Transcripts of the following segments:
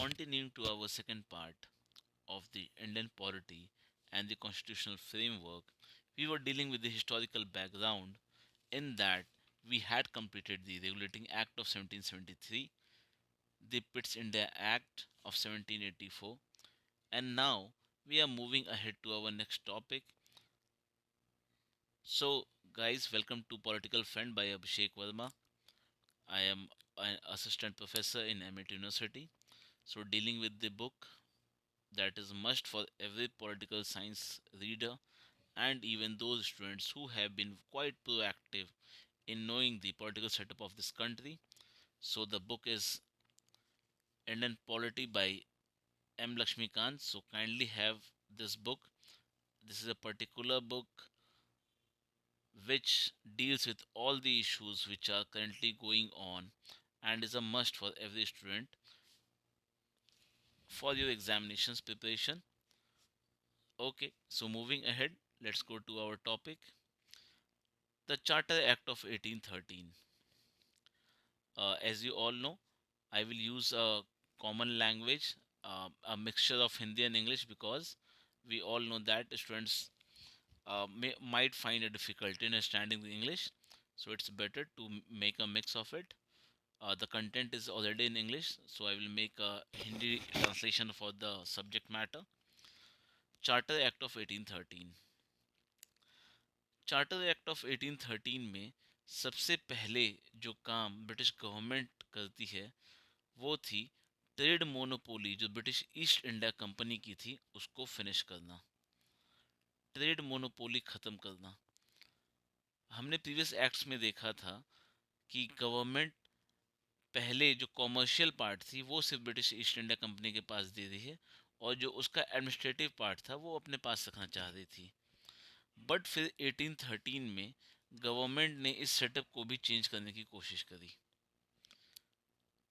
Continuing to our second part of the Indian polity and the constitutional framework, we were dealing with the historical background in that we had completed the Regulating Act of 1773, the Pitt's India Act of 1784, and now we are moving ahead to our next topic. So, guys, welcome to Political Friend by Abhishek Verma. I am an assistant professor in MIT University. So, dealing with the book that is a must for every political science reader and even those students who have been quite proactive in knowing the political setup of this country. So the book is Indian Polity by M. Lakshmikant. So kindly have this book. This is a particular book which deals with all the issues which are currently going on and is a must for every student for your examinations preparation. Okay, so moving ahead, let's go to our topic. The Charter Act of 1813. As you all know, I will use a common language, a mixture of Hindi and English, because we all know that students might find a difficulty in understanding the English. So it's better to make a mix of it. The content is already in English, so I will make a Hindi translation for the subject matter. Charter Act of 1813. Charter act of 1813 में सबसे पहले जो काम British government करती है वो थी trade monopoly जो ब्रिटिश ईस्ट इंडिया कंपनी की थी उसको फिनिश करना, ट्रेड मोनोपोली ख़त्म करना। हमने प्रीवियस एक्ट्स में देखा था कि गवर्नमेंट पहले जो कॉमर्शियल पार्ट थी वो सिर्फ ब्रिटिश ईस्ट इंडिया कंपनी के पास दे रही है और जो उसका एडमिनिस्ट्रेटिव पार्ट था वो अपने पास रखना चाह रही थी। बट फिर 1813 में गवर्नमेंट ने इस सेटअप को भी चेंज करने की कोशिश करी।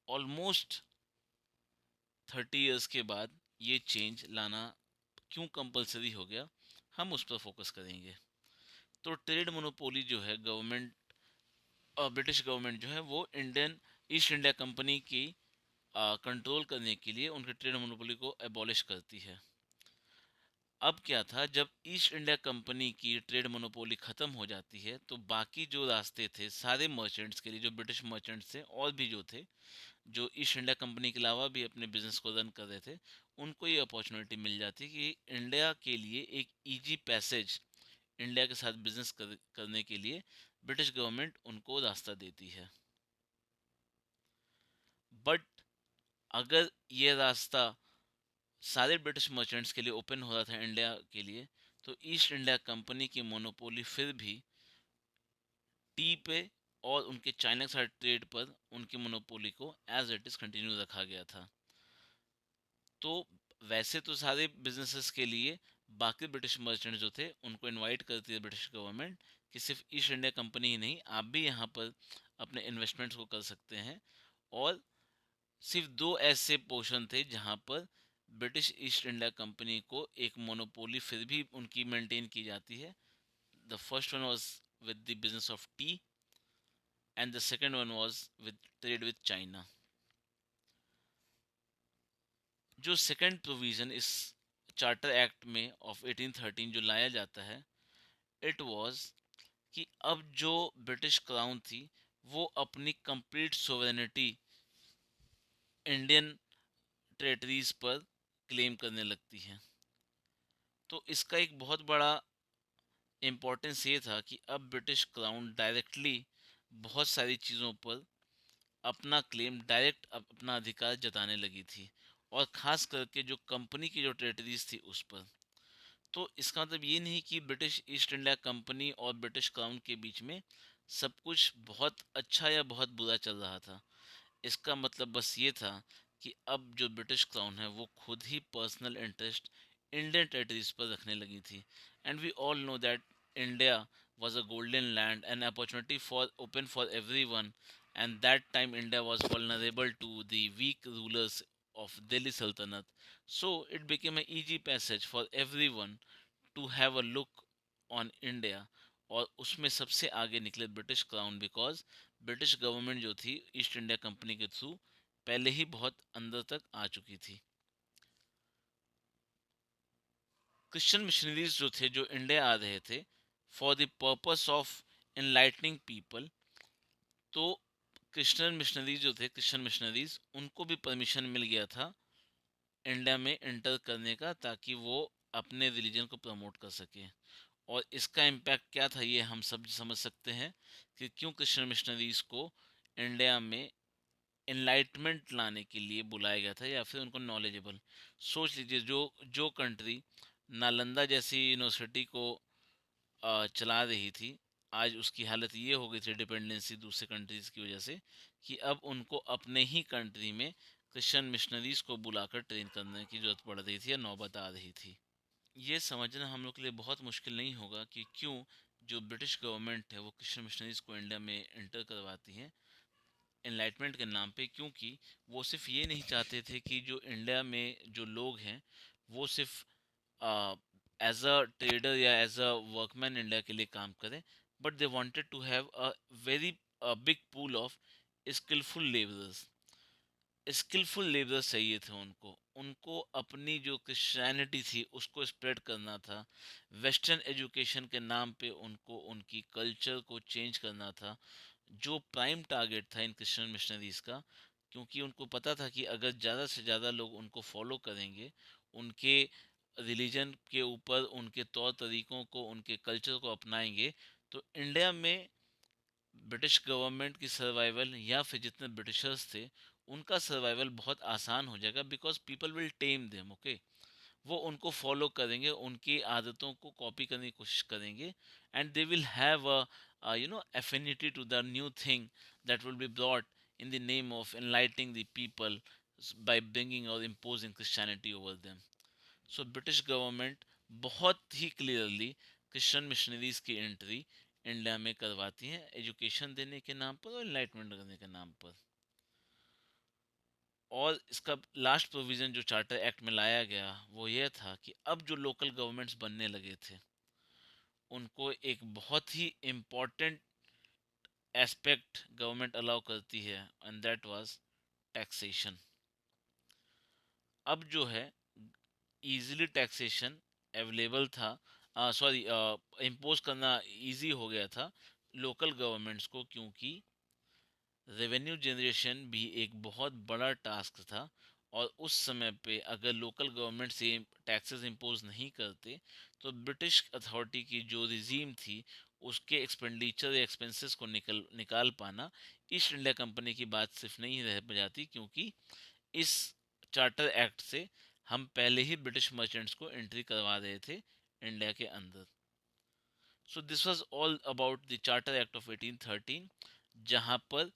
ऑलमोस्ट 30 इयर्स के बाद ये चेंज लाना क्यों कंपलसरी हो गया, हम उस पर फोकस करेंगे। तो ट्रेड मोनोपोली जो है गवर्नमेंट और ब्रिटिश गवर्नमेंट जो है वो इंडियन ईस्ट इंडिया कंपनी की कंट्रोल करने के लिए उनके ट्रेड मोनोपोली को एबॉलिश करती है। अब क्या था, जब ईस्ट इंडिया कंपनी की ट्रेड मोनोपोली ख़त्म हो जाती है तो बाकी जो रास्ते थे सारे मर्चेंट्स के लिए, जो ब्रिटिश मर्चेंट्स थे और भी जो थे, जो ईस्ट इंडिया कंपनी के अलावा भी अपने बिजनेस को रन कर रहे थे, उनको ये अपॉर्चुनिटी मिल जाती कि इंडिया के लिए एक इजी पैसेज, इंडिया के साथ बिजनेस करने के लिए ब्रिटिश गवर्नमेंट उनको रास्ता देती है। बट अगर ये रास्ता सारे ब्रिटिश मर्चेंट्स के लिए ओपन हो रहा था इंडिया के लिए, तो ईस्ट इंडिया कंपनी की मोनोपोली फिर भी टी पे और उनके चाइना के साथ ट्रेड पर उनकी मोनोपोली को एज इट इज़ कंटिन्यू रखा गया था। तो वैसे तो सारे बिजनेसेस के लिए बाकी ब्रिटिश मर्चेंट जो थे उनको इनवाइट करती है ब्रिटिश गवर्नमेंट कि सिर्फ ईस्ट इंडिया कंपनी ही नहीं, आप भी यहाँ पर अपने इन्वेस्टमेंट्स को कर सकते हैं। और सिर्फ दो ऐसे पोर्शन थे जहाँ पर ब्रिटिश ईस्ट इंडिया कंपनी को एक मोनोपोली फिर भी उनकी मेंटेन की जाती है। The first one was with the business of T and the second one was with trade with China. जो सेकेंड प्रोविज़न इस चार्टर एक्ट में ऑफ 1813 जो लाया जाता है, इट वाज कि अब जो ब्रिटिश क्राउन थी वो अपनी कंप्लीट सोवरेनिटी इंडियन टेरेटरीज पर क्लेम करने लगती है। तो इसका एक बहुत बड़ा इम्पोर्टेंस ये था कि अब ब्रिटिश क्राउन डायरेक्टली बहुत सारी चीज़ों पर अपना क्लेम डायरेक्ट अपना अधिकार जताने लगी थी, और ख़ास करके जो कंपनी की जो टेरेटरीज थी उस पर। तो इसका मतलब ये नहीं कि ब्रिटिश ईस्ट इंडिया कंपनी और ब्रिटिश क्राउन के बीच में सब कुछ बहुत अच्छा या बहुत बुरा चल रहा था। इसका मतलब बस ये था कि अब जो ब्रिटिश क्राउन है वो खुद ही पर्सनल इंटरेस्ट इंडियन टेरिटरीज पर रखने लगी थी। And we all know that India was a golden land, an opportunity for open for everyone, and that time India was vulnerable to the weak rulers of Delhi Sultanate. So it became an easy passage for everyone to have a look on India। और उसमें सबसे आगे निकले British crown, because British government जो थी east India company के through पहले ही बहुत अंदर तक आ चुकी थी। क्रिश्चियन मिशनरीज जो थे, जो इंडिया आ रहे थे for the purpose of enlightening people, तो क्रिश्चियन मिशनरीज जो थे, क्रिश्चियन मिशनरीज, उनको भी परमिशन मिल गया था इंडिया में इंटर करने का, ताकि वो अपने रिलीजन को प्रमोट कर सके। और इसका इम्पैक्ट क्या था ये हम सब समझ सकते हैं कि क्यों क्रिश्चियन मिशनरीज को इंडिया में एनलाइटमेंट लाने के लिए बुलाया गया था, या फिर उनको नॉलेजेबल। सोच लीजिए, जो जो कंट्री नालंदा जैसी यूनिवर्सिटी को चला रही थी, आज उसकी हालत ये हो गई थी डिपेंडेंसी दूसरे कंट्रीज की वजह से, कि अब उनको अपने ही कंट्री में क्रिश्चियन मिशनरीज को बुलाकर ट्रेन करने की जरूरत पड़ रही थी या नौबत आ रही थी। ये समझना हम लोग के लिए बहुत मुश्किल नहीं होगा कि क्यों जो ब्रिटिश गवर्नमेंट है वो क्रिश्चियन मिशनरीज को इंडिया में इंटर करवाती है एनलाइटमेंट के नाम पे, क्योंकि वो सिर्फ ये नहीं चाहते थे कि जो इंडिया में जो लोग हैं वो सिर्फ एज अ ट्रेडर या एज अ वर्कमैन इंडिया के लिए काम करें, but they wanted to have a very big pool of skillful labourers. Skillful labour चाहिए थे उनको, उनको अपनी जो क्रिश्चियनिटी थी उसको स्प्रेड करना था। वेस्टर्न एजुकेशन के नाम पे उनको उनकी कल्चर को चेंज करना था, जो प्राइम टारगेट था इन क्रिश्चियन मिशनरीज का। क्योंकि उनको पता था कि अगर ज़्यादा से ज़्यादा लोग उनको फॉलो करेंगे, उनके रिलीजन के ऊपर उनके तौर तरीक़ों को, उनके कल्चर को अपनाएंगे, तो इंडिया में ब्रिटिश गवर्नमेंट की सर्वाइवल या फिर जितने ब्रिटिशर्स थे उनका सर्वाइवल बहुत आसान हो जाएगा, because people will time them. Okay, वो उनको फॉलो करेंगे, उनकी आदतों को कॉपी करने की कोशिश करेंगे, and they will have affinity to the new thing that will be brought in the name of enlightening the people by bringing or imposing Christianity over them. So British government बहुत ही clearly Christian missionaries की entry India में करवाती हैं, education देने के नाम पर और इनलाइटमेंट करने के नाम पर। और इसका लास्ट प्रोविज़न जो चार्टर एक्ट में लाया गया वो ये था कि अब जो लोकल गवर्नमेंट्स बनने लगे थे उनको एक बहुत ही इम्पॉर्टेंट एस्पेक्ट गवर्नमेंट अलाउ करती है, एंड दैट वाज टैक्सेशन। अब जो है इजीली टैक्सेशन अवेलेबल था, सॉरी, इम्पोज करना इजी हो गया था लोकल गवर्नमेंट्स को, क्योंकि रेवेन्यू जनरेशन भी एक बहुत बड़ा टास्क था। और उस समय पे अगर लोकल गवर्नमेंट से टैक्सेस इम्पोज नहीं करते तो ब्रिटिश अथॉरिटी की जो रिजीम थी उसके एक्सपेंडिचर या एक्सपेंसेस को निकाल पाना ईस्ट इंडिया कंपनी की बात सिर्फ नहीं रह जाती, क्योंकि इस चार्टर एक्ट से हम पहले ही ब्रिटिश मर्चेंट्स को एंट्री करवा रहे थे इंडिया के अंदर। So this was all about the charter act of 1813, जहाँ पर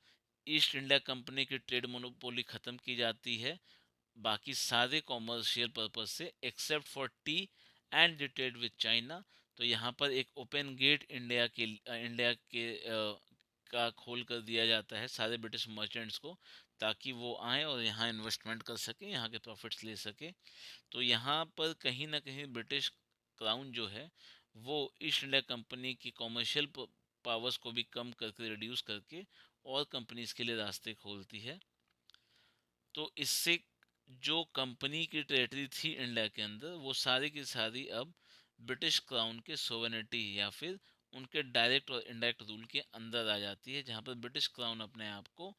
ईस्ट इंडिया कंपनी की ट्रेड मोनोपोली ख़त्म की जाती है बाकी सारे कॉमर्शियल पर्पज से, except for T and the trade with China. तो यहाँ पर एक ओपन गेट इंडिया के का खोल कर दिया जाता है सारे ब्रिटिश मर्चेंट्स को, ताकि वो आए और यहाँ इन्वेस्टमेंट कर सकें, यहाँ के प्रॉफिट्स ले सकें। तो यहाँ पर कहीं ना कहीं ब्रिटिश क्राउन जो है वो ईस्ट इंडिया कंपनी की कॉमर्शियल पावर्स को भी कम करके, रिड्यूस करके, और कंपनीज के लिए रास्ते खोलती है। तो इससे जो कंपनी की टेरिटरी थी इंडिया के अंदर वो सारी की सारी अब ब्रिटिश क्राउन के सोवेनिटी या फिर उनके डायरेक्ट और इनडायरेक्ट रूल के अंदर आ जाती है, जहाँ पर ब्रिटिश क्राउन अपने आप को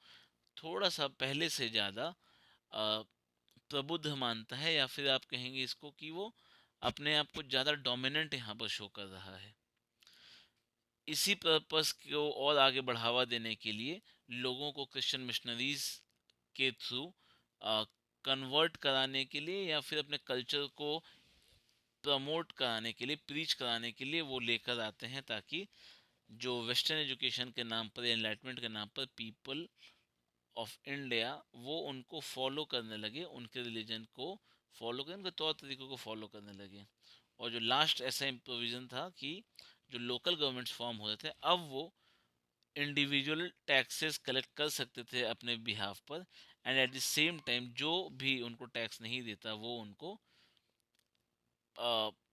थोड़ा सा पहले से ज़्यादा प्रबुद्ध मानता है, या फिर आप कहेंगे इसको कि वो अपने आप को ज़्यादा डोमिनेंट यहाँ पर शो कर रहा है। इसी पर्पस को और आगे बढ़ावा देने के लिए लोगों को क्रिश्चियन मिशनरीज के थ्रू कन्वर्ट कराने के लिए या फिर अपने कल्चर को प्रमोट कराने के लिए, प्रीच कराने के लिए वो लेकर आते हैं, ताकि जो वेस्टर्न एजुकेशन के नाम पर, एनलाइटमेंट के नाम पर पीपल ऑफ इंडिया वो उनको फॉलो करने लगे, उनके रिलीजन को फॉलो करें, उनके तौर तरीकों को फॉलो करने लगे। और जो लास्ट ऐसा प्रोविज़न था कि जो लोकल गवर्नमेंट्स फॉर्म हो रहे थे अब वो इंडिविजुअल टैक्सेस कलेक्ट कर सकते थे अपने बिहाफ पर, and at the same time जो भी उनको टैक्स नहीं देता वो उनको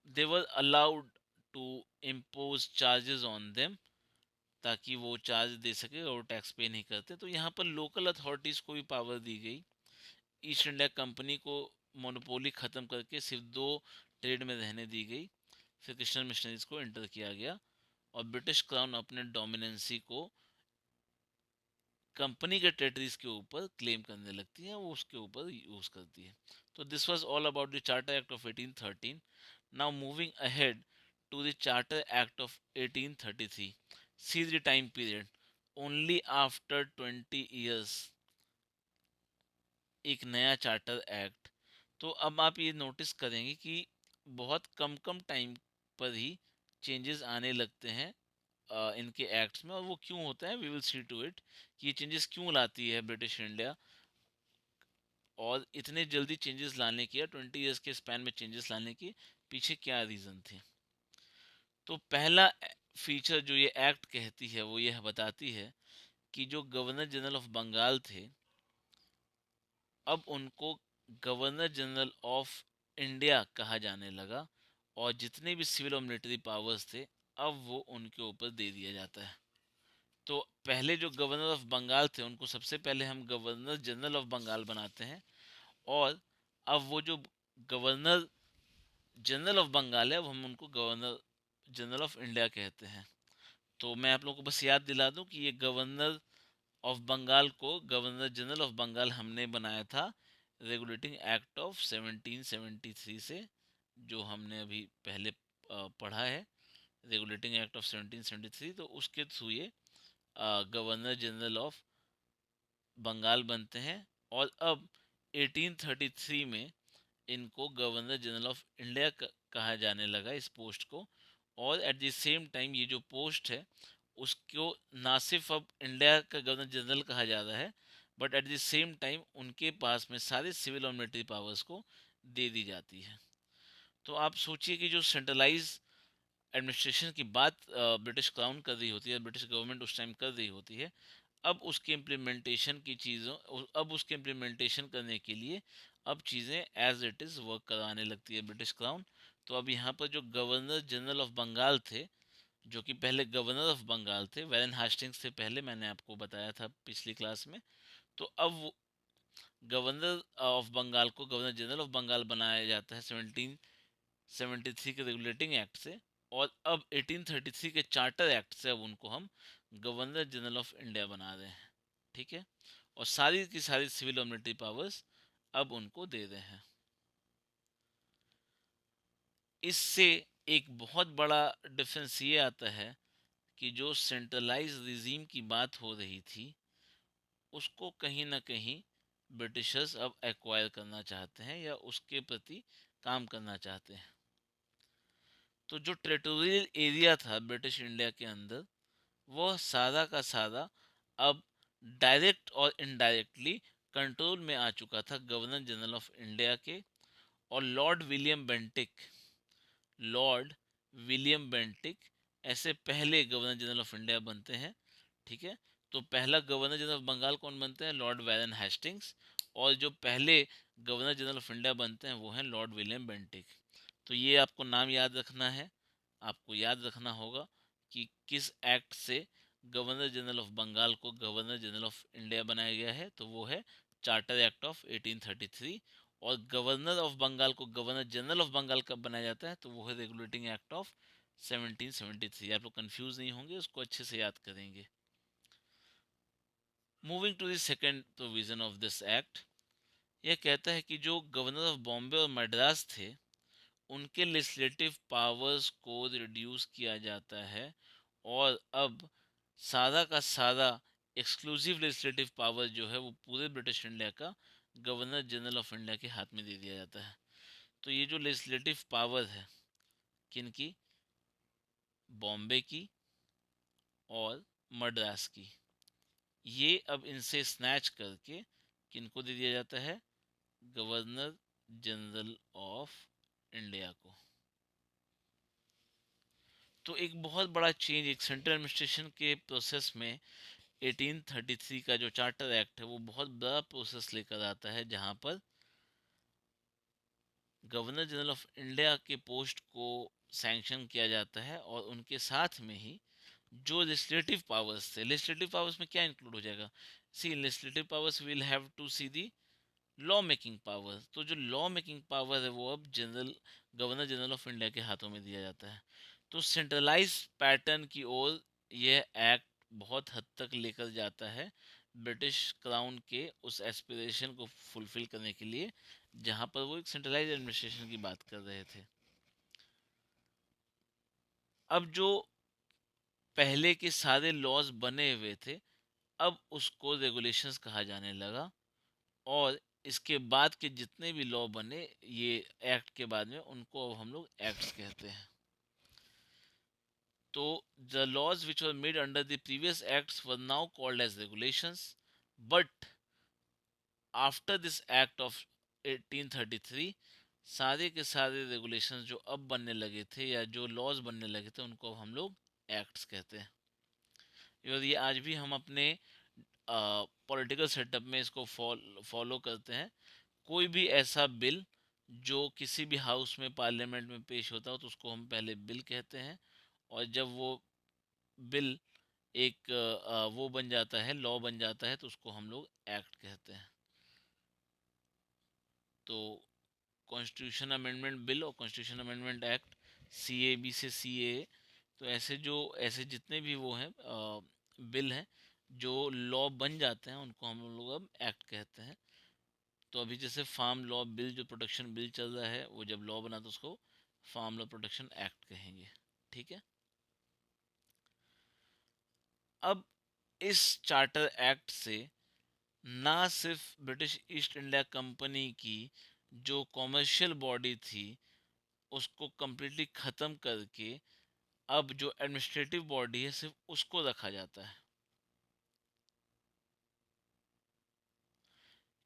they were allowed to impose charges on them ताकि वो चार्ज दे सके और टैक्स पे नहीं करते। तो यहाँ पर लोकल अथॉरिटीज़ को भी पावर दी गई। ईस्ट इंडिया कंपनी को मोनोपोली ख़त्म करके सिर्फ दो ट्रेड में रहने दी गई। फिर क्रिश्चियन मिशनरीज को एंटर किया गया और ब्रिटिश क्राउन अपने डोमिनेंसी को कंपनी के टेरिटरीज के ऊपर क्लेम करने लगती है, वो उसके ऊपर यूज करती है। तो this was all about the charter act of 1813। Now moving ahead to the charter act of 1833, see the time period. Only after 20 years एक नया चार्टर एक्ट। तो अब आप ये नोटिस करेंगे कि बहुत कम कम टाइम पर ही चेंजेस आने लगते हैं इनके एक्ट्स में। और वो क्यों होता है, we will see to it कि ये चेंजेस क्यों लाती है ब्रिटिश इंडिया, और इतने जल्दी चेंजेस लाने की या 20 years के स्पैन में चेंजेस लाने के पीछे क्या रीज़न थे। तो पहला फीचर जो ये एक्ट कहती है वो ये बताती है कि जो गवर्नर जनरल ऑफ बंगाल थे, अब उनको गवर्नर जनरल ऑफ इंडिया कहा जाने लगा, और जितने भी सिविल और मिलिट्री पावर्स थे अब वो उनके ऊपर दे दिया जाता है। तो पहले जो गवर्नर ऑफ बंगाल थे उनको सबसे पहले हम गवर्नर जनरल ऑफ बंगाल बनाते हैं, और अब वो जो गवर्नर जनरल ऑफ बंगाल है अब हम उनको गवर्नर जनरल ऑफ इंडिया कहते हैं। तो मैं आप लोगों को बस याद दिला दूं कि ये गवर्नर ऑफ बंगाल को गवर्नर जनरल ऑफ बंगाल हमने बनाया था रेगुलेटिंग एक्ट ऑफ 1773 से, जो हमने अभी पहले पढ़ा है, रेगुलेटिंग एक्ट ऑफ 1773। तो उसके थ्रू ये गवर्नर जनरल ऑफ बंगाल बनते हैं। और अब 1833 में इनको गवर्नर जनरल ऑफ इंडिया कहा जाने लगा इस पोस्ट को। और एट द सेम टाइम ये जो पोस्ट है उसको ना सिर्फ अब इंडिया का गवर्नर जनरल कहा जा रहा है, but at the same time उनके पास में सारे सिविल और मिलिट्री पावर्स को दे दी जाती है। तो आप सोचिए कि जो सेंट्रलाइज एडमिनिस्ट्रेशन की बात ब्रिटिश क्राउन कर रही होती है, ब्रिटिश गवर्नमेंट उस टाइम कर रही होती है, अब उसके इम्प्लीमेंटेशन की चीज़ों अब उसके इम्प्लीमेंटेशन करने के लिए अब चीज़ें एज इट इज़ वर्क कराने लगती है ब्रिटिश क्राउन। तो अब यहाँ पर जो गवर्नर जनरल ऑफ बंगाल थे, जो कि पहले गवर्नर ऑफ बंगाल थे, वैरन हास्टिंग्स से पहले, मैंने आपको बताया था पिछली क्लास में। तो अब वो गवर्नर ऑफ बंगाल को गवर्नर जनरल ऑफ बंगाल बनाया जाता है 1773 के रेगुलेटिंग एक्ट से, और अब 1833 के चार्टर एक्ट से अब उनको हम गवर्नर जनरल ऑफ इंडिया बना रहे हैं। ठीक है, और सारी की सारी सिविल और मिलिट्री पावर्स अब उनको दे रहे हैं। इससे एक बहुत बड़ा डिफरेंस ये आता है कि जो सेंट्रलाइज रिजीम की बात हो रही थी उसको कहीं ना कहीं ब्रिटिशर्स अब एक्वायर करना चाहते हैं या उसके प्रति काम करना चाहते हैं। तो जो टेरिटोरियल एरिया था ब्रिटिश इंडिया के अंदर, वह सारा का सारा अब डायरेक्ट और इनडायरेक्टली कंट्रोल में आ चुका था गवर्नर जनरल ऑफ इंडिया के। और लॉर्ड विलियम बेंटिक ऐसे पहले गवर्नर जनरल ऑफ इंडिया बनते हैं। ठीक है, तो पहला गवर्नर जनरल ऑफ बंगाल कौन बनते हैं, लॉर्ड वैरन हेस्टिंग्स। और जो पहले गवर्नर जनरल ऑफ इंडिया बनते हैं वो हैं लॉर्ड विलियम बेंटिक। तो ये आपको नाम याद रखना है, आपको याद रखना होगा कि किस एक्ट से गवर्नर जनरल ऑफ बंगाल को गवर्नर जनरल ऑफ इंडिया बनाया गया है। तो वो है चार्टर एक्ट ऑफ 1833। और गवर्नर ऑफ बंगाल को गवर्नर जनरल ऑफ बंगाल कब बनाया जाता है, तो वो है रेगुलेटिंग एक्ट ऑफ 1773। आप लोग कंफ्यूज नहीं होंगे, उसको अच्छे से याद करेंगे। Moving to the second provision of this act, यह कहता है कि जो गवर्नर ऑफ बॉम्बे और मद्रास थे उनके लेजिस्लेटिव पावर्स को रिड्यूस किया जाता है, और अब सारा का सारा एक्सक्लूसिव लेजिस्लेटिव पावर जो है वो पूरे ब्रिटिश इंडिया का गवर्नर जनरल ऑफ इंडिया के हाथ में दे दिया जाता है। तो ये जो लेजिस्लेटिव पावर है किनकी, बॉम्बे की और मद्रास की, ये अब इनसे स्नैच करके किनको दे दिया जाता है, गवर्नर जनरल ऑफ इंडिया को। तो एक बहुत बड़ा चेंज एक सेंट्रल एडमिनिस्ट्रेशन के प्रोसेस में 1833 का जो चार्टर एक्ट है वो बहुत बड़ा प्रोसेस लेकर आता है, जहां पर गवर्नर जनरल ऑफ इंडिया के पोस्ट को सैंक्शन किया जाता है, और उनके साथ में ही जो लेजिस्लेटिव पावर्स थे, लेजिस्लेटिव पावर्स में क्या इंक्लूड हो जाएगा? See legislative powers will have to see the law making power. तो जो लॉ मेकिंग पावर है वो अब general governor general of India के हाथों में दिया जाता है। तो सेंट्रलाइज पैटर्न की ओर यह एक्ट बहुत हद तक लेकर जाता है ब्रिटिश क्राउन के उस एस्पिरेशन को फुलफिल करने के लिए, जहां पर वो एक सेंट्रलाइज एडमिनिस्ट्रेशन की बात कर रहे थे। अब जो पहले के सारे लॉज बने हुए थे, अब उसको रेगुलेशंस कहा जाने लगा, और इसके बाद के जितने भी लॉ बने ये एक्ट के बाद में, उनको अब हम लोग एक्ट्स कहते हैं। तो the laws which were made under the previous acts were now called as regulations, but after this act of 1833 सारे के सारे रेगुलेशंस जो अब बनने लगे थे या जो लॉज बनने लगे थे, उनको अब हम लोग एक्ट्स कहते हैं। और ये आज भी हम अपने पॉलिटिकल सेटअप में इसको फॉलो करते हैं। कोई भी ऐसा बिल जो किसी भी हाउस में पार्लियामेंट में पेश होता हो, तो उसको हम पहले बिल कहते हैं, और जब वो बिल एक वो बन जाता है, लॉ बन जाता है, तो उसको हम लोग एक्ट कहते हैं। तो कॉन्स्टिट्यूशन अमेंडमेंट बिल और कॉन्स्टिट्यूशन अमेंडमेंट एक्ट, सीएबी से सीए, तो ऐसे जितने भी वो हैं बिल हैं जो लॉ बन जाते हैं, उनको हम लोग अब एक्ट कहते हैं। तो अभी जैसे फार्म लॉ बिल, जो प्रोटेक्शन बिल चल रहा है, वो जब लॉ बना तो उसको फार्म लॉ प्रोटेक्शन एक्ट कहेंगे। ठीक है। अब इस चार्टर एक्ट से ना सिर्फ ब्रिटिश ईस्ट इंडिया कंपनी की जो कॉमर्शियल बॉडी थी उसको कम्प्लीटली ख़त्म करके अब जो एडमिनिस्ट्रेटिव बॉडी है सिर्फ उसको रखा जाता है,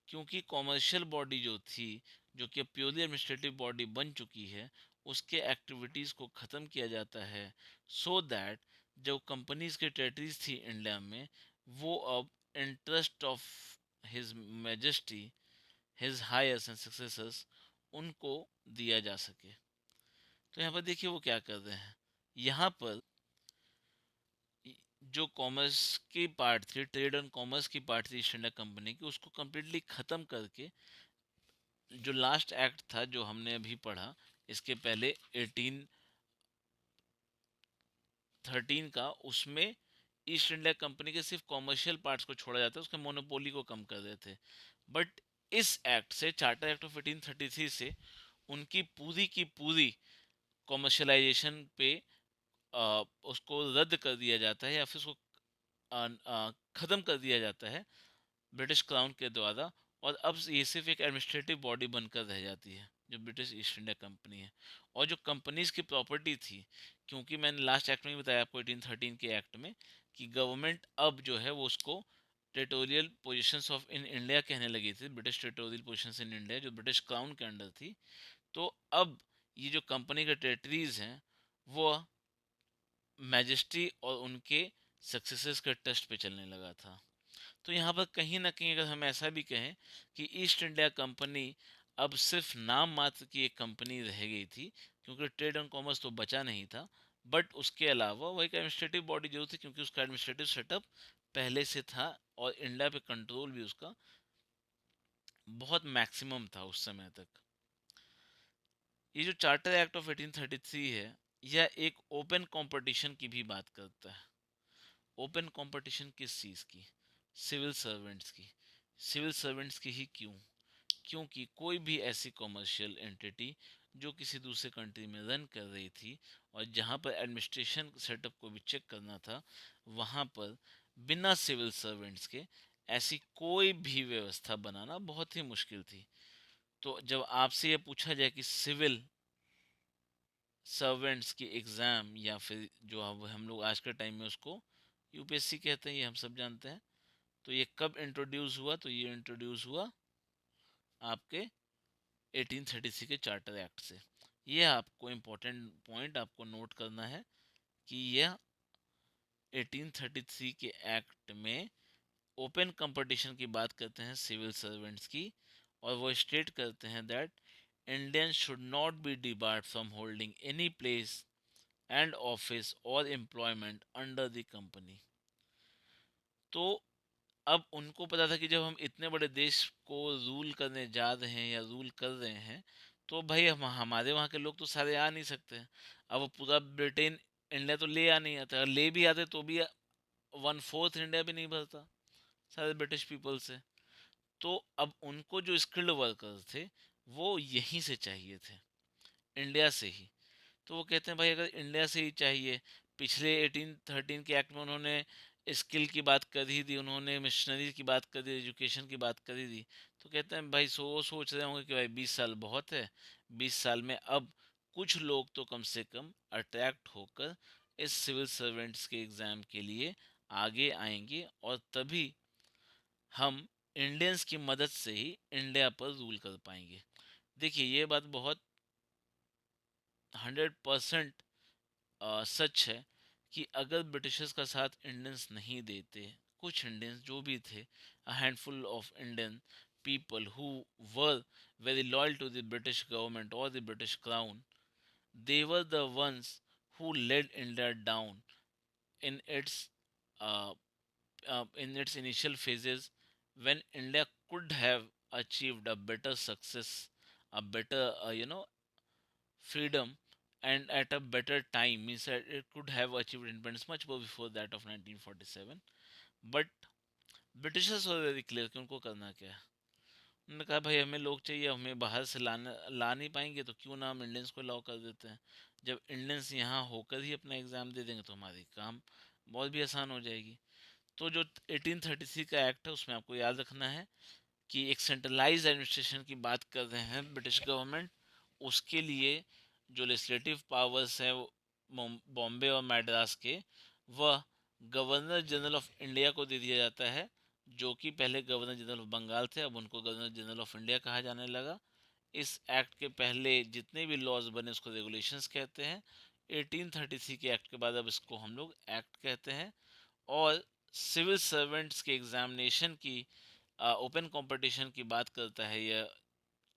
क्योंकि कॉमर्शियल बॉडी जो थी, जो कि प्योरली एडमिनिस्ट्रेटिव बॉडी बन चुकी है, उसके एक्टिविटीज़ को ख़त्म किया जाता है, सो दैट जो कंपनीज के टेरिटरीज थी इंडिया में, वो अब interest of his majesty, his heirs and successors, उनको दिया जा सके। तो यहाँ पर देखिए वो क्या कर रहे हैं। यहाँ पर जो कॉमर्स की पार्ट थी, ट्रेड एंड कॉमर्स की पार्ट थी ईस्ट इंडिया कंपनी की, उसको कम्प्लीटली ख़त्म करके जो लास्ट एक्ट था जो हमने अभी पढ़ा, इसके पहले 1813 का, उसमें ईस्ट इंडिया कंपनी के सिर्फ कॉमर्शियल पार्ट्स को छोड़ा जाता है, उसके मोनोपोली को कम कर देते। बट इस एक्ट से, चार्टर एक्ट ऑफ 1833 से, उनकी पूरी की पूरी कॉमर्शलाइजेशन पे उसको रद्द कर दिया जाता है, या फिर उसको ख़त्म कर दिया जाता है ब्रिटिश क्राउन के द्वारा, और अब ये सिर्फ एक एडमिनिस्ट्रेटिव बॉडी बनकर रह जाती है जो ब्रिटिश ईस्ट इंडिया कंपनी है। और जो कंपनीज की प्रॉपर्टी थी, क्योंकि मैंने लास्ट एक्ट में भी बताया आपको 1813 के एक्ट में, कि गवर्नमेंट अब जो है वो उसको territorial positions of in India कहने लगी थी, British territorial positions in India जो ब्रिटिश क्राउन के अंडर थी। तो अब ये जो कंपनी के टेरिटरीज हैं वो मैजेस्टी और उनके सक्सेसर्स के टेस्ट पे चलने लगा था। तो यहाँ पर कहीं ना कहीं अगर हम ऐसा भी कहें कि ईस्ट इंडिया कंपनी अब सिर्फ नाम मात्र की एक कंपनी रह गई थी, क्योंकि ट्रेड एंड कॉमर्स तो बचा नहीं था, बट उसके अलावा वो एक एडमिनिस्ट्रेटिव बॉडी जरूर थी, क्योंकि उसका एडमिनिस्ट्रेटिव सेटअप पहले से था, और इंडिया पे कंट्रोल भी उसका बहुत मैक्सिमम था उस समय तक। ये जो चार्टर एक्ट ऑफ 1833 है, यह एक ओपन कंपटीशन की भी बात करता है। ओपन कंपटीशन किस चीज़ की? सिविल सर्वेंट्स की। सिविल सर्वेंट्स की ही क्यों? क्योंकि कोई भी ऐसी कॉमर्शियल एंटिटी जो किसी दूसरे कंट्री में रन कर रही थी, और जहाँ पर एडमिनिस्ट्रेशन सेटअप को भी चेक करना था, वहाँ पर बिना सिविल सर्वेंट्स के ऐसी कोई भी व्यवस्था बनाना बहुत ही मुश्किल थी। तो जब आपसे ये पूछा जाए कि सिविल सर्वेंट्स की एग्ज़ाम, या फिर जो अब हम लोग आज के टाइम में उसको यूपीएससी कहते हैं, ये हम सब जानते हैं, तो ये कब इंट्रोड्यूस हुआ? तो ये इंट्रोड्यूस हुआ आपके 1833 के चार्टर एक्ट से। ये आपको इम्पोर्टेंट पॉइंट आपको नोट करना है कि यह 1833 के एक्ट में ओपन कंपटीशन की बात करते हैं सिविल सर्वेंट्स की, और वो स्टेट करते हैं that Indian should not be debarred from holding any place and office और एम्प्लॉयमेंट अंडर द कंपनी। तो अब उनको पता था कि जब हम इतने बड़े देश को रूल करने जा रहे हैं या रूल कर रहे हैं, तो भाई हम हमारे वहाँ के लोग तो सारे आ नहीं सकते हैं। अब वो पूरा ब्रिटेन इंडिया तो ले आ नहीं आता, अगर ले भी आते तो भी 1/4 इंडिया भी नहीं भरता सारे ब्रिटिश पीपल से। तो अब उनको जो स्किल्ड वर्कर्स थे वो यहीं से चाहिए थे, इंडिया से ही। तो वो कहते हैं भाई अगर इंडिया से ही चाहिए, पिछले 1813 के एक्ट में उन्होंने स्किल की बात करी थी, उन्होंने मिशनरी की बात करी, एजुकेशन की बात करी थी। तो कहते हैं भाई सोच रहे होंगे कि भाई 20 साल बहुत है, 20 साल में अब कुछ लोग तो कम से कम अट्रैक्ट होकर इस सिविल सर्वेंट्स के एग्ज़ाम के लिए आगे आएंगे और तभी हम इंडियंस की मदद से ही इंडिया पर रूल कर पाएंगे। देखिए ये बात बहुत 100% सच है कि अगर ब्रिटिशर्स का साथ इंडियंस नहीं देते, कुछ इंडियंस जो भी थे, a handful of Indian people who were very loyal to the British government और the British crown, they were the ones who led India down in its uh, in its initial phases, when India could have achieved a better success, a better freedom, and at a better time, means that it could have achieved independence much more before that of 1947. But Britishers were very clear कि उनको करना क्या है। उन्होंने कहा भाई हमें लोग चाहिए, हमें बाहर से ला नहीं पाएंगे तो क्यों ना हम इंडियंस को अलाउ कर देते हैं। जब इंडियंस यहाँ होकर ही अपना एग्ज़ाम दे देंगे तो हमारी काम बहुत भी आसान हो जाएगी। तो जो 1833 का एक्ट है उसमें आपको याद रखना है कि एक सेंट्रलाइज एडमिनिस्ट्रेशन की बात कर रहे हैं ब्रिटिश गवर्नमेंट। उसके लिए जो लेजिस्लेटिव पावर्स हैं बॉम्बे और मैड्रास के, वह गवर्नर जनरल ऑफ इंडिया को दे दिया जाता है, जो कि पहले गवर्नर जनरल ऑफ बंगाल थे, अब उनको गवर्नर जनरल ऑफ इंडिया कहा जाने लगा। इस एक्ट के पहले जितने भी लॉज बने उसको रेगुलेशंस कहते हैं। 1833 के एक्ट के बाद अब इसको हम लोग एक्ट कहते हैं। और सिविल सर्वेंट्स के एग्जामिनेशन की ओपन कंपटीशन की बात करता है यह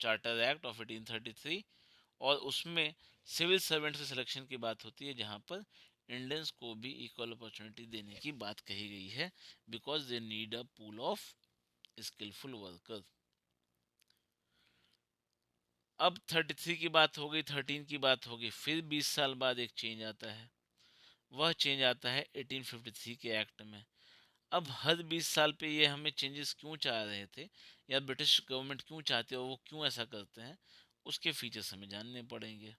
चार्टर एक्ट ऑफ 1833। और उसमें सिविल सर्वेंट्स के सिलेक्शन की बात होती है, जहाँ पर इंडियंस को भी इक्वल अपॉर्चुनिटी देने की बात कही गई है, because they need a pool of skillful worker. अब 33 की बात हो गई, 13 की बात हो गई, फिर 20 साल बाद एक चेंज आता है। वह चेंज आता है 1853 के एक्ट में। अब हर 20 साल पे ये हमें चेंजेस क्यों चाह रहे थे, या ब्रिटिश गवर्नमेंट क्यों चाहती है और वो क्यों ऐसा करते हैं, उसके फीचर्स हमें जानने पड़ेंगे।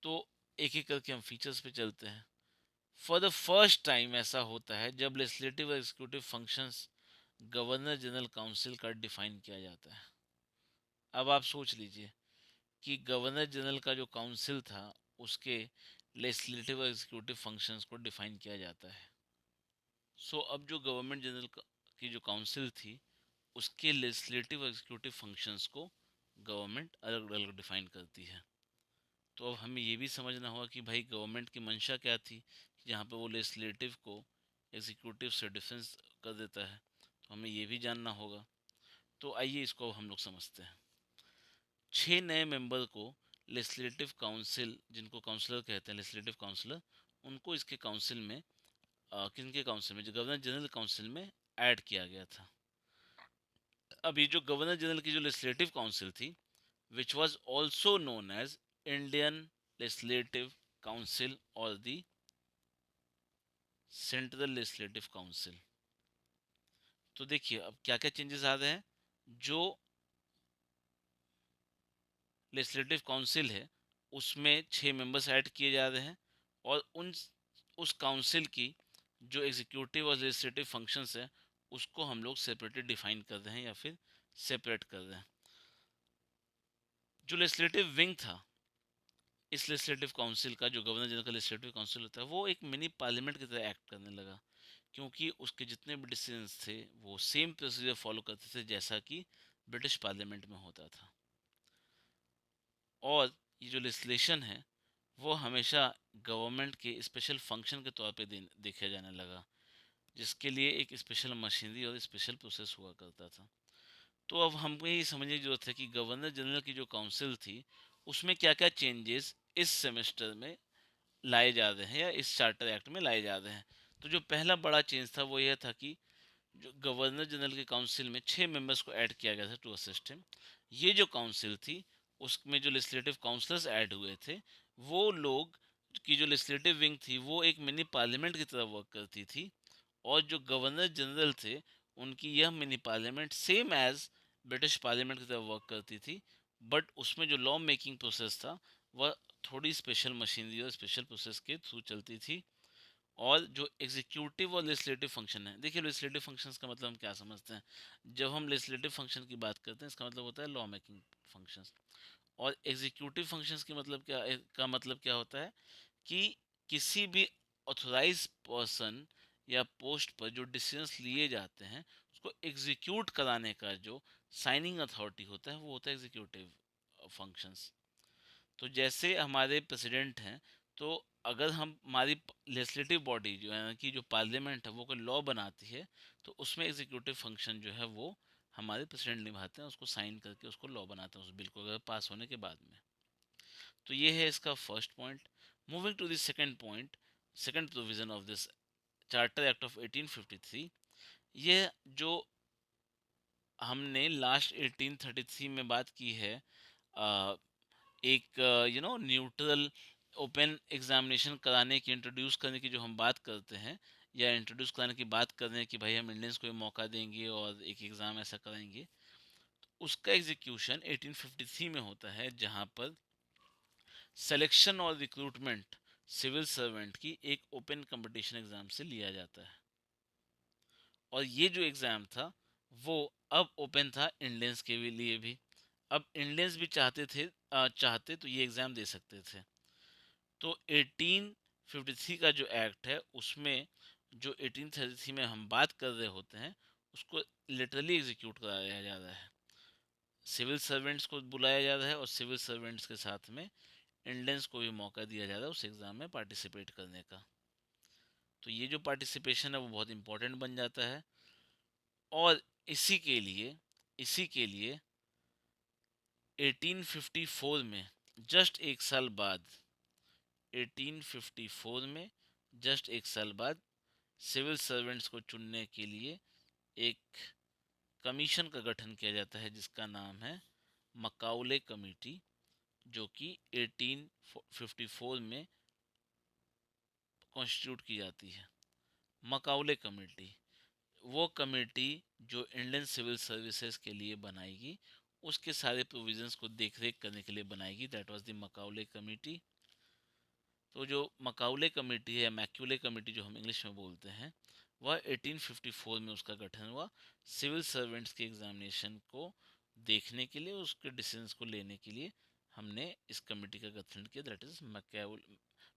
तो एक एक करके हम फीचर्स पे चलते हैं। फॉर द फर्स्ट टाइम ऐसा होता है जब लेजिस्लेटिव और executive functions governor general council का डिफाइन किया जाता है। अब आप सोच लीजिए कि गवर्नर जनरल का जो काउंसिल था उसके लेजिस्लेटिव और एग्जीक्यूटिव फंक्शंस को डिफाइन किया जाता है। सो अब जो गवर्नमेंट जनरल की जो काउंसिल थी उसके लेजिस्लेटिव और एग्जीक्यूटिव फंक्शंस को गवर्नमेंट अलग अलग डिफाइन करती है। तो अब हमें ये भी समझना होगा कि भाई गवर्नमेंट की मंशा क्या थी, कि जहाँ पे वो लेजिस्लेटिव को एग्जीक्यूटिव से डिफरेंस कर देता है, तो हमें ये भी जानना होगा। तो आइए इसको हम लोग समझते हैं। 6 नए मेंबर को लेजिस्लेटिव काउंसिल, जिनको काउंसलर कहते हैं लेजिस्लेटिव काउंसलर, उनको इसके काउंसिल में किनके काउंसिल में, जो गवर्नर जनरल काउंसिल में ऐड किया गया था। अब ये जो गवर्नर जनरल की जो लेजिस्लेटिव काउंसिल थी, which was also known as Indian legislative council और द सेंट्रल लेजिस्लेटिव काउंसिल। तो देखिए अब क्या क्या चेंजेस आ रहे हैं। जो लेजिस्लेटिव काउंसिल है उसमें 6 मेंबर्स ऐड किए जा रहे हैं, और उस काउंसिल की जो एग्जीक्यूटिव और लेजिस्लेटिव फंक्शंस है उसको हम लोग सेपरेटली डिफाइन कर रहे हैं या फिर सेपरेट कर रहे हैं। जो लेजिस्लेटिव विंग था इस लेजिस्लेटिव काउंसिल का, जो गवर्नर जनरल का लेजिस्लेटिव काउंसिल होता है, वो एक मिनी पार्लियामेंट की तरह एक्ट करने लगा, क्योंकि उसके जितने भी डिसीजंस थे वो सेम प्रोसीजर फॉलो करते थे जैसा कि ब्रिटिश पार्लियामेंट में होता था। और ये जो लेजिस्लेशन है वो हमेशा गवर्नमेंट के स्पेशल फंक्शन के तौर पे देखा जाने लगा, जिसके लिए एक स्पेशल मशीनरी और स्पेशल प्रोसेस हुआ करता था। तो अब हमको यही समझने की जरूरत है कि गवर्नर जनरल की जो काउंसिल थी उसमें क्या क्या चेंजेस इस सेमेस्टर में लाए जा रहे हैं या इस चार्टर एक्ट में लाए जा रहे हैं। तो जो पहला बड़ा चेंज था वो यह था कि जो गवर्नर जनरल के काउंसिल में 6 मेंबर्स को ऐड किया गया था टू अ सिस्टम। ये जो काउंसिल थी उसमें जो लेजिस्लेटिव काउंसलर्स ऐड हुए थे, वो लोग की जो लेजिस्लेटिव विंग थी वो एक मिनी पार्लियामेंट की तरह वर्क करती थी। और जो गवर्नर जनरल थे उनकी यह mini parliament same as British parliament की तरह वर्क करती थी, बट उसमें जो लॉ मेकिंग प्रोसेस था वह थोड़ी स्पेशल मशीनरी और स्पेशल प्रोसेस के थ्रू चलती थी। और जो एग्जीक्यूटिव और लेजिस्लेटिव फंक्शन है, देखिए लेजिस्लेटिव फंक्शंस का मतलब हम क्या समझते हैं। जब हम लेजिस्लेटिव फंक्शन की बात करते हैं इसका मतलब होता है लॉ मेकिंग फंक्शंस। और एग्जीक्यूटिव फंक्शंस की मतलब क्या का मतलब क्या होता है कि किसी भी ऑथोराइज पर्सन या पोस्ट पर जो डिसीजंस लिए जाते हैं उसको एग्जीक्यूट कराने का जो साइनिंग अथॉरिटी होता है वो होता है एग्जीक्यूटिव फंक्शंस। तो जैसे हमारे प्रेसिडेंट हैं, तो अगर हम हमारी लेजिस्लेटिव बॉडी जो है कि जो पार्लियामेंट है वो कोई लॉ बनाती है, तो उसमें एग्जीक्यूटिव फंक्शन जो है वो हमारे प्रेसिडेंट निभाते हैं, उसको साइन करके उसको लॉ बनाते हैं उस बिल को अगर पास होने के बाद में। तो ये है इसका first point. Moving to the second point, second provision of this charter act of 1853। ये जो हमने लास्ट 1833 में बात की है, एक न्यूट्रल ओपन एग्जामिनेशन कराने की, इंट्रोड्यूस करने की जो हम बात करते हैं, या इंट्रोड्यूस कराने की बात कर रहे हैं कि भाई हम इंडियंस को ये मौका देंगे और एक एग्ज़ाम ऐसा कराएंगे, उसका एग्जीक्यूशन 1853 में होता है, जहाँ पर सिलेक्शन और रिक्रूटमेंट सिविल सर्वेंट की एक ओपन कंपटीशन एग्ज़ाम से लिया जाता है। और ये जो एग्ज़ाम था वो अब ओपन था इंडियंस के लिए भी। अब इंडियंस भी चाहते तो ये एग्ज़ाम दे सकते थे। तो 1853 का जो एक्ट है उसमें जो 1833 में हम बात कर रहे होते हैं उसको लिटरली एग्जीक्यूट कराया जा रहा है। सिविल सर्वेंट्स को बुलाया जा रहा है और सिविल सर्वेंट्स के साथ में इंडियंस को भी मौका दिया जा रहा है उस एग्ज़ाम में पार्टिसिपेट करने का। तो ये जो पार्टिसिपेशन है वो बहुत इंपॉर्टेंट बन जाता है। और इसी के लिए 1854 में जस्ट एक साल बाद 1854 में जस्ट एक साल बाद सिविल सर्वेंट्स को चुनने के लिए एक कमीशन का गठन किया जाता है जिसका नाम है मकाउले कमेटी, जो कि 1854 में कॉन्स्टिट्यूट की जाती है। मकाउले कमेटी वो कमेटी जो इंडियन सिविल सर्विसेज के लिए बनाएगी, उसके सारे प्रोविजंस को देख रेख करने के लिए बनाएगी, दैट वाज द मकाउले कमेटी। तो जो मकाउले कमेटी है या मैक्यूले कमेटी जो हम इंग्लिश में बोलते हैं, वह 1854 में उसका गठन हुआ सिविल सर्वेंट्स के एग्जामिनेशन को देखने के लिए, उसके डिसीजंस को लेने के लिए हमने इस कमेटी का गठन किया, that is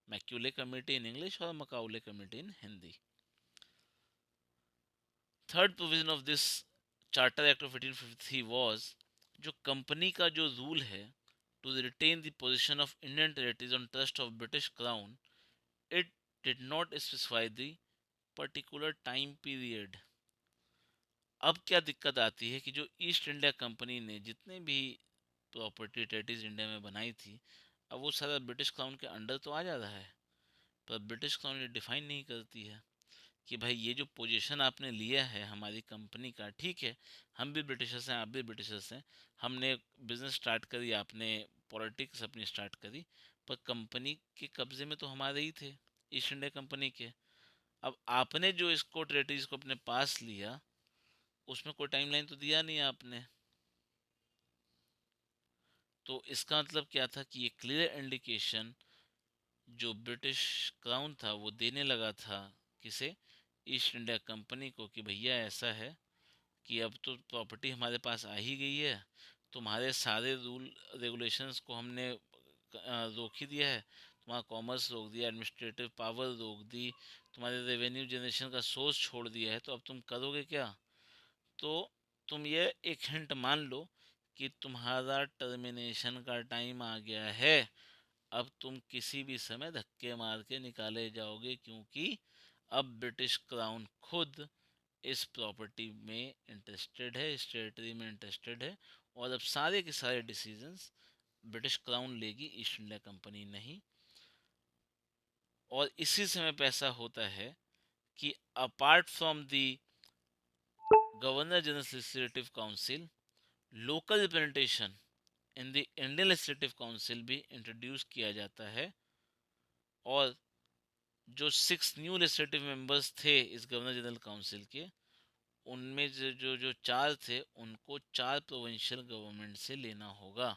Macaulay committee in English और Macaulay committee in Hindi. Third provision of this charter act of 1853 was जो कंपनी का जो रूल है to retain the position of Indian territories on trust of British crown, it did not specify the particular time period. अब क्या दिक्कत आती है कि जो ईस्ट इंडिया कंपनी ने जितने भी प्रॉपर्टी टेरिटरीज इंडिया में बनाई थी, अब वो सारा ब्रिटिश क्राउन के अंडर तो आ जा रहा है, पर ब्रिटिश क्राउन ये डिफाइन नहीं करती है कि भाई ये जो पोजीशन आपने लिया है हमारी कंपनी का, ठीक है, हम भी ब्रिटिशर्स हैं, आप भी ब्रिटिशर्स हैं, हमने बिजनेस स्टार्ट करी, आपने पॉलिटिक्स अपनी स्टार्ट करी, पर कंपनी के कब्जे में तो हमारे ही थे, ईस्ट इंडिया कंपनी के। अब आपने जो इसको टेरिटरीज को अपने पास लिया उसमें कोई टाइमलाइन तो दिया नहीं आपने। तो इसका मतलब क्या था कि ये क्लियर इंडिकेशन जो ब्रिटिश क्राउन था वो देने लगा था किसे, ईस्ट इंडिया कंपनी को, कि भैया ऐसा है कि अब तो प्रॉपर्टी हमारे पास आ ही गई है, तुम्हारे सारे रूल रेगुलेशंस को हमने रोक ही दिया है, तुम्हारा कॉमर्स रोक दिया, एडमिनिस्ट्रेटिव पावर रोक दी, तुम्हारे रेवेन्यू जनरेशन का सोर्स छोड़ दिया है, तो अब तुम करोगे क्या। तो तुम ये एक हिंट मान लो कि तुम्हारा टर्मिनेशन का टाइम आ गया है, अब तुम किसी भी समय धक्के मार के निकाले जाओगे, क्योंकि अब ब्रिटिश क्राउन खुद इस प्रॉपर्टी में इंटरेस्टेड है, इस टेरिटरी में इंटरेस्टेड है, और अब सारे के सारे डिसीजंस ब्रिटिश क्राउन लेगी, ईस्ट इंडिया कंपनी नहीं। और इसी समय पे ऐसा होता है कि apart from the governor general legislative council, local representation in the Indian legislative council भी इंट्रोड्यूस किया जाता है। और जो 6 न्यू लेजिस्लेटिव मेंबर्स थे इस गवर्नर जनरल काउंसिल के, उनमें जो 4 थे उनको 4 प्रोविंशियल गवर्नमेंट से लेना होगा।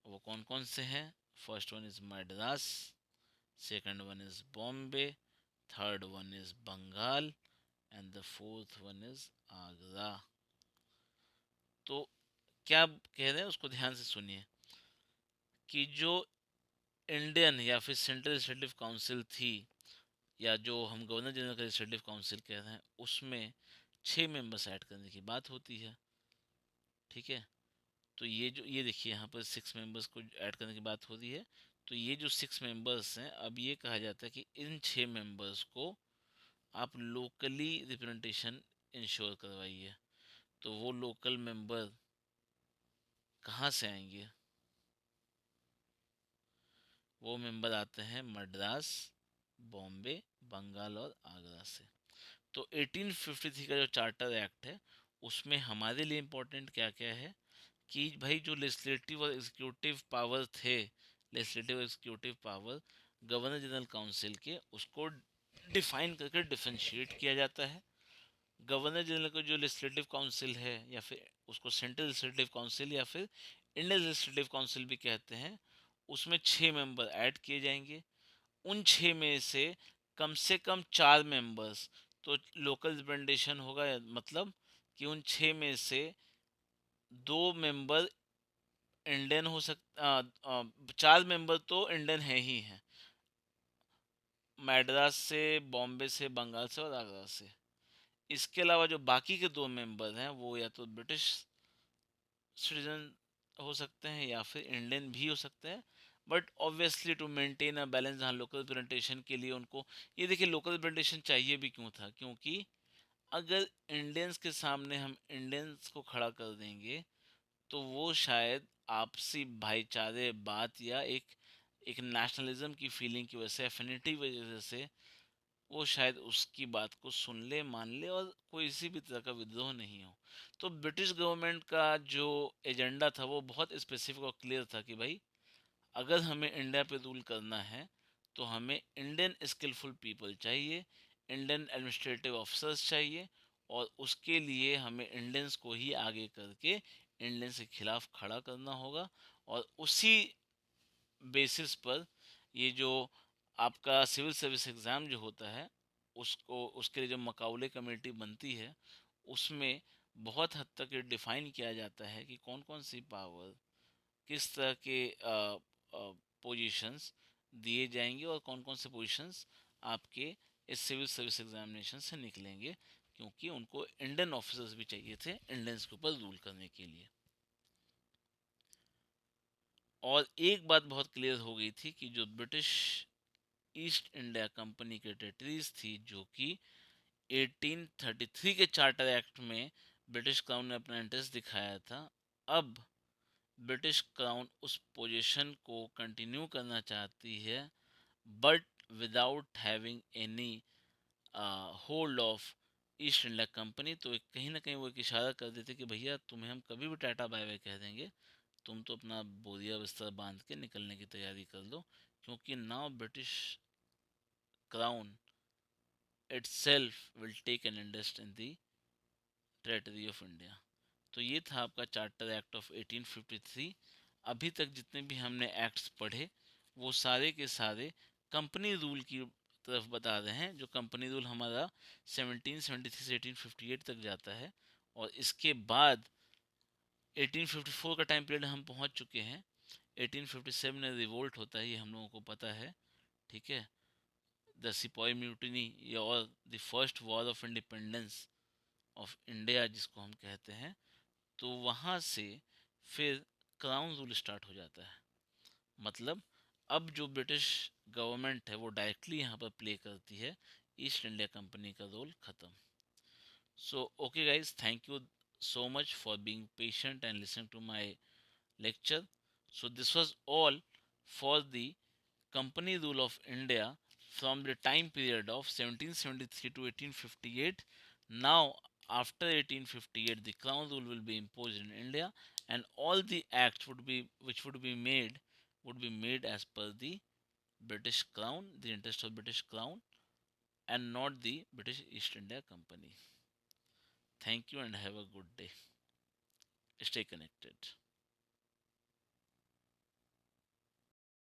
वो कौन कौन से हैं? First one is Madras, second one is Bombay, third one is Bengal and the fourth one is Agra. तो क्या कह रहे हैं उसको ध्यान से सुनिए कि जो इंडियन या फिर सेंट्रल लेजिस्लेटिव काउंसिल थी, या जो हम गवर्नर जनरल का लेजिस्लेटिव काउंसिल कह रहे हैं, उसमें 6 मेंबर्स ऐड करने की बात होती है। ठीक है, तो ये देखिए यहाँ पर 6 मेंबर्स को ऐड करने की बात हो रही है। तो ये जो 6 मेंबर्स हैं, अब ये कहा जाता है कि इन 6 मेंबर्स को आप लोकली रिप्रेजेंटेशन इंश्योर करवाइए। तो वो लोकल मेंबर कहाँ से आएंगे? वो मेंबर आते हैं मद्रास, बॉम्बे, बंगाल और आगरा से। तो 1853 का जो चार्टर एक्ट है, उसमें हमारे लिए इम्पोर्टेंट क्या क्या है कि भाई जो लेजिस्लेटिव और एग्जीक्यूटिव पावर थे, legislative executive power governor general council के, उसको डिफाइन करके डिफरेंशिएट किया जाता है। गवर्नर जनरल का जो लेजिस्लेटिव काउंसिल है, या फिर उसको सेंट्रल लेजिस्लेटिव काउंसिल या फिर इंडियन लेजिस्लेटिव काउंसिल भी कहते हैं, उसमें 6 मेंबर ऐड किए जाएंगे। उन 6 में से कम 4 मेंबर्स तो लोकल रिप्रेजेंटेशन होगा, मतलब कि उन 6 में से 2 मेंबर इंडियन हो सकता, 4 मेंबर तो इंडियन है ही हैं, मैड्रास से, बॉम्बे से, बंगाल से और आगरा से। इसके अलावा जो बाकी के 2 मेंबर हैं वो या तो ब्रिटिश सिटीजन हो सकते हैं या फिर इंडियन भी हो सकते हैं। But obviously to maintain a balance, हाँ लोकल रिप्रेजेंटेशन के लिए उनको, ये देखिए लोकल रिप्रेजेंटेशन चाहिए भी क्यों था, क्योंकि अगर इंडियंस के सामने हम इंडियंस को खड़ा कर देंगे तो वो शायद आपसी भाईचारे बात या एक नेशनलिज्म की फीलिंग की वजह से, एफिनिटी की वजह से, वो शायद उसकी बात को सुन ले, मान ले और कोई किसी भी तरह का विद्रोह नहीं हो। तो ब्रिटिश गवर्नमेंट का जो एजेंडा था वो बहुत स्पेसिफिक और क्लियर था कि भाई अगर हमें इंडिया पे रूल करना है तो हमें इंडियन स्किलफुल पीपल चाहिए, इंडियन एडमिनिस्ट्रेटिव ऑफिसर्स चाहिए, और उसके लिए हमें इंडियंस को ही आगे करके इंडियंस के खिलाफ खड़ा करना होगा। और उसी बेसिस पर ये जो आपका सिविल सर्विस एग्ज़ाम जो होता है, उसको उसके लिए जो मकाउले कमेटी बनती है, उसमें बहुत हद तक ये डिफाइन किया जाता है कि कौन कौन सी पावर, किस तरह के पोजीशंस दिए जाएंगे और कौन कौन से पोजीशंस आपके इस सिविल सर्विस एग्जामिनेशन से निकलेंगे, क्योंकि उनको इंडियन ऑफिसर्स भी चाहिए थे इंडियंस के ऊपर रूल करने के लिए। और एक बात बहुत क्लियर हो गई थी कि जो ब्रिटिश ईस्ट इंडिया कंपनी के टेरिटरीज थी, जो कि 1833 के चार्टर एक्ट में ब्रिटिश क्राउन ने अपना इंटरेस्ट दिखाया था, अब ब्रिटिश क्राउन उस पोजीशन को कंटिन्यू करना चाहती है, but without having any hold of east India company. तो कहीं ना कहीं वो एक इशारा कर देते कि भैया तुम्हें हम कभी भी टाटा बाय बाय कह देंगे, तुम तो अपना बोरिया बिस्तर बांध के निकलने की तैयारी कर लो, क्योंकि now British crown itself will take an interest in the territory of India. तो ये था आपका चार्टर एक्ट ऑफ 1853। अभी तक जितने भी हमने एक्ट्स पढ़े वो सारे के सारे कंपनी रूल की तरफ बता रहे हैं। जो कंपनी रूल हमारा 1773 से 1858 तक जाता है, और इसके बाद 1854 का टाइम पीरियड हम पहुंच चुके हैं। 1857 में रिवोल्ट होता है, ये हम लोगों को पता है। ठीक है, द सिपॉय म्यूटिनी, और the first war of independence of India जिसको हम कहते हैं। तो वहाँ से फिर क्राउन रूल स्टार्ट हो जाता है। मतलब अब जो ब्रिटिश गवर्नमेंट है वो डायरेक्टली यहाँ पर प्ले करती है, ईस्ट इंडिया कंपनी का रोल ख़त्म। So okay guys, thank you so much for being patient and listening to my lecture. So this was all for the company rule of India from the time period of 1773 to 1858. Now, after 1858, the crown rule will be imposed in India, and all the acts would be made as per the British Crown, the interest of British Crown, and not the British East India Company. Thank you and have a good day. Stay connected.